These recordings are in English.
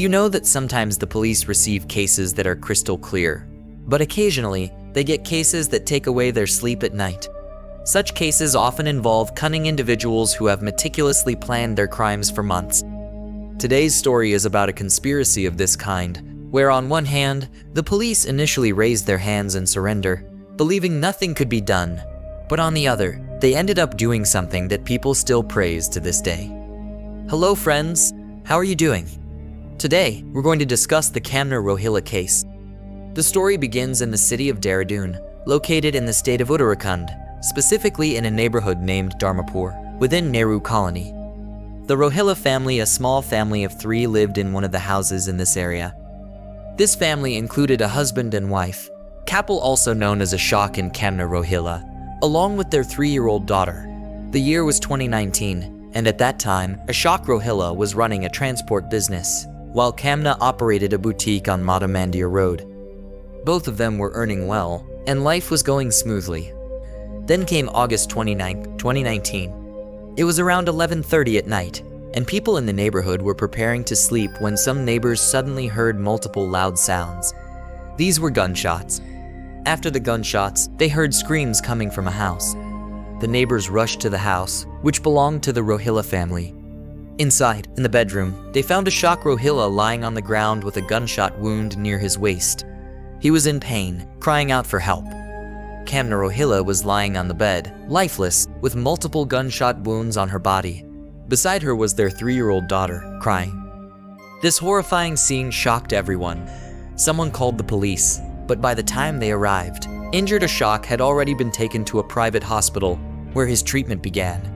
you know that sometimes the police receive cases that are crystal clear, but occasionally they get cases that take away their sleep at night? Such cases often involve cunning individuals who have meticulously planned their crimes for months. Today's story is about a conspiracy of this kind, where on one hand, the police initially raised their hands in surrender, believing nothing could be done, but on the other, they ended up doing something that people still praise to this day. Hello friends, how are you doing? Today, we're going to discuss the Kamna Rohilla case. The story begins in the city of Dehradun, located in the state of Uttarakhand, specifically in a neighborhood named Dharmapur, within Nehru Colony. The Rohilla family, a small family of 3, lived in one of the houses in this area. This family included a husband and wife, couple also known as Ashok and Kamna Rohilla, along with their 3-year-old daughter. The year was 2019, and at that time, Ashok Rohilla was running a transport business, while Kamna operated a boutique on Mata Mandir Road. Both of them were earning well, and life was going smoothly. Then came August 29, 2019. It was around 11:30 at night, and people in the neighborhood were preparing to sleep when some neighbors suddenly heard multiple loud sounds. These were gunshots. After the gunshots, they heard screams coming from a house. The neighbors rushed to the house, which belonged to the Rohilla family. Inside, in the bedroom, they found Ashok Rohilla lying on the ground with a gunshot wound near his waist. He was in pain, crying out for help. Kamna Rohilla was lying on the bed, lifeless, with multiple gunshot wounds on her body. Beside her was their 3-year-old daughter, crying. This horrifying scene shocked everyone. Someone called the police, but by the time they arrived, injured Ashok had already been taken to a private hospital where his treatment began.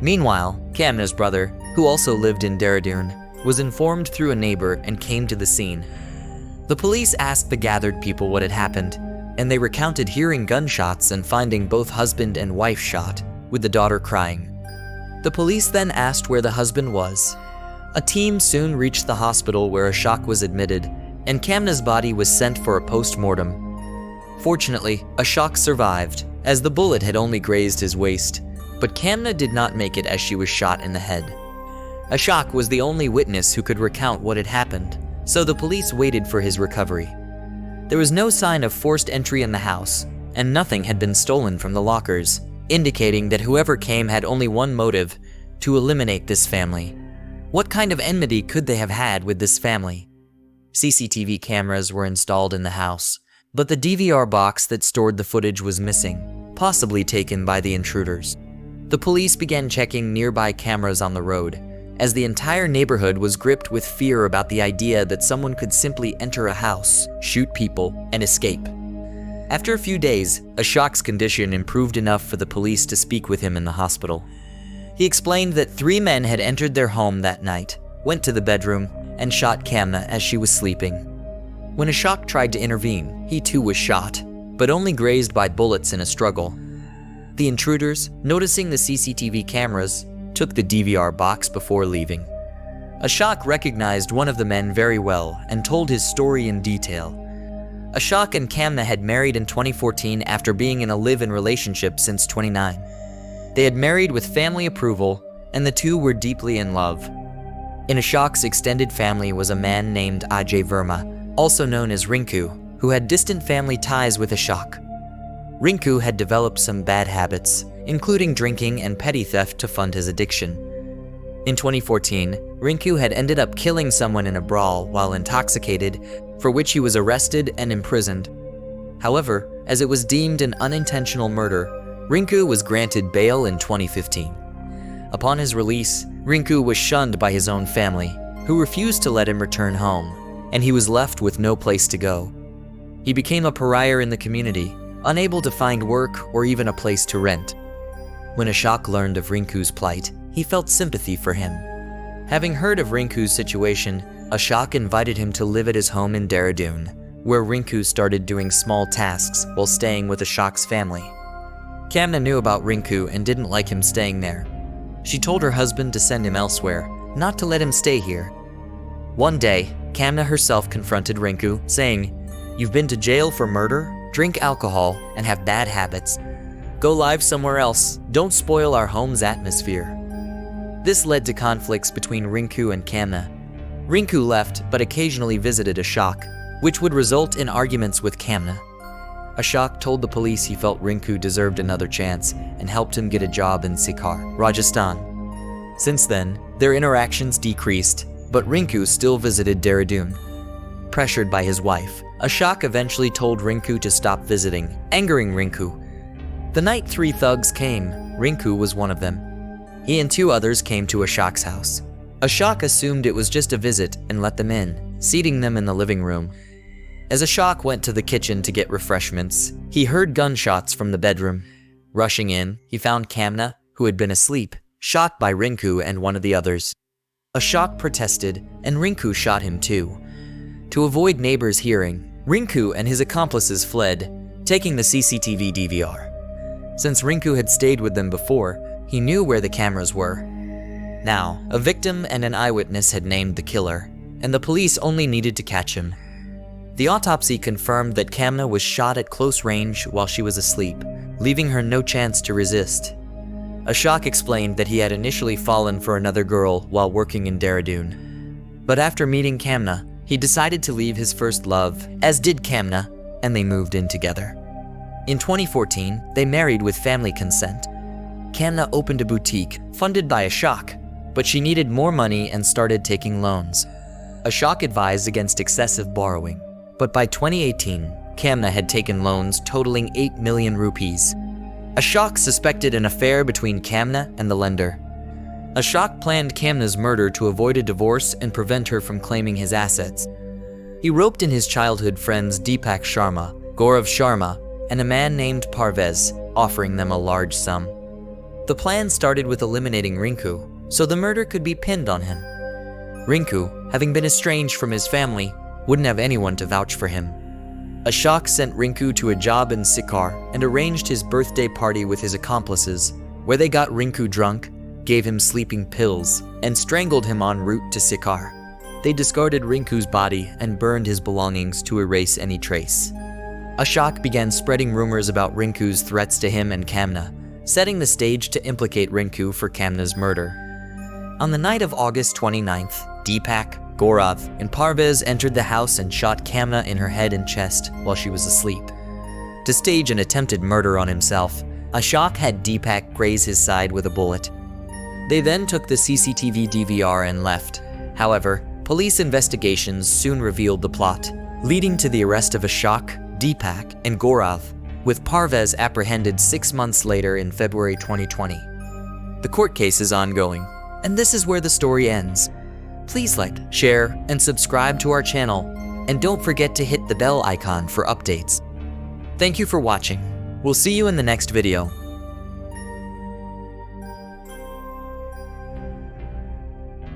Meanwhile, Kamna's brother, who also lived in Dehradun, was informed through a neighbor and came to the scene. The police asked the gathered people what had happened, and they recounted hearing gunshots and finding both husband and wife shot, with the daughter crying. The police then asked where the husband was. A team soon reached the hospital where Ashok was admitted, and Kamna's body was sent for a post-mortem. Fortunately, Ashok survived, as the bullet had only grazed his waist, but Kamna did not make it as she was shot in the head. Ashok was the only witness who could recount what had happened, so the police waited for his recovery. There was no sign of forced entry in the house, and nothing had been stolen from the lockers, indicating that whoever came had only one motive: to eliminate this family. What kind of enmity could they have had with this family? CCTV cameras were installed in the house, but the DVR box that stored the footage was missing, possibly taken by the intruders. The police began checking nearby cameras on the road, as the entire neighborhood was gripped with fear about the idea that someone could simply enter a house, shoot people, and escape. After a few days, Ashok's condition improved enough for the police to speak with him in the hospital. He explained that 3 men had entered their home that night, went to the bedroom, and shot Kamna as she was sleeping. When Ashok tried to intervene, he too was shot, but only grazed by bullets in a struggle. The intruders, noticing the CCTV cameras, took the DVR box before leaving. Ashok recognized one of the men very well and told his story in detail. Ashok and Kamna had married in 2014 after being in a live-in relationship since 2009. They had married with family approval, and the two were deeply in love. In Ashok's extended family was a man named Ajay Verma, also known as Rinku, who had distant family ties with Ashok. Rinku had developed some bad habits, including drinking and petty theft to fund his addiction. In 2014, Rinku had ended up killing someone in a brawl while intoxicated, for which he was arrested and imprisoned. However, as it was deemed an unintentional murder, Rinku was granted bail in 2015. Upon his release, Rinku was shunned by his own family, who refused to let him return home, and he was left with no place to go. He became a pariah in the community, unable to find work or even a place to rent. When Ashok learned of Rinku's plight, he felt sympathy for him. Having heard of Rinku's situation, Ashok invited him to live at his home in Dehradun, where Rinku started doing small tasks while staying with Ashok's family. Kamna knew about Rinku and didn't like him staying there. She told her husband to send him elsewhere, not to let him stay here. One day, Kamna herself confronted Rinku, saying, "You've been to jail for murder, drink alcohol, and have bad habits. Go live somewhere else. Don't spoil our home's atmosphere." This led to conflicts between Rinku and Kamna. Rinku left but occasionally visited Ashok, which would result in arguments with Kamna. Ashok told the police he felt Rinku deserved another chance and helped him get a job in Sikar, Rajasthan. Since then, their interactions decreased, but Rinku still visited Dehradun. Pressured by his wife, Ashok eventually told Rinku to stop visiting, angering Rinku. The night 3 thugs came, Rinku was one of them. He and 2 others came to Ashok's house. Ashok assumed it was just a visit and let them in, seating them in the living room. As Ashok went to the kitchen to get refreshments, he heard gunshots from the bedroom. Rushing in, he found Kamna, who had been asleep, shot by Rinku and one of the others. Ashok protested, and Rinku shot him too. To avoid neighbors hearing, Rinku and his accomplices fled, taking the CCTV DVR. Since Rinku had stayed with them before, he knew where the cameras were. Now, a victim and an eyewitness had named the killer, and the police only needed to catch him. The autopsy confirmed that Kamna was shot at close range while she was asleep, leaving her no chance to resist. Ashok explained that he had initially fallen for another girl while working in Dehradun. But after meeting Kamna, he decided to leave his first love, as did Kamna, and they moved in together. In 2014, they married with family consent. Kamna opened a boutique funded by Ashok, but she needed more money and started taking loans. Ashok advised against excessive borrowing, but by 2018, Kamna had taken loans totaling 8 million rupees. Ashok suspected an affair between Kamna and the lender. Ashok planned Kamna's murder to avoid a divorce and prevent her from claiming his assets. He roped in his childhood friends Deepak Sharma, Gaurav Sharma, and a man named Parvez, offering them a large sum. The plan started with eliminating Rinku, so the murder could be pinned on him. Rinku, having been estranged from his family, wouldn't have anyone to vouch for him. Ashok sent Rinku to a job in Sikar and arranged his birthday party with his accomplices, where they got Rinku drunk, gave him sleeping pills, and strangled him en route to Sikar. They discarded Rinku's body and burned his belongings to erase any trace. Ashok began spreading rumors about Rinku's threats to him and Kamna, setting the stage to implicate Rinku for Kamna's murder. On the night of August 29th, Deepak, Gaurav, and Parvez entered the house and shot Kamna in her head and chest while she was asleep. To stage an attempted murder on himself, Ashok had Deepak graze his side with a bullet. They then took the CCTV DVR and left. However, police investigations soon revealed the plot, leading to the arrest of Ashok, Deepak, and Gaurav, with Parvez apprehended 6 months later in February 2020. The court case is ongoing, and this is where the story ends. Please like, share, and subscribe to our channel, and don't forget to hit the bell icon for updates. Thank you for watching. We'll see you in the next video.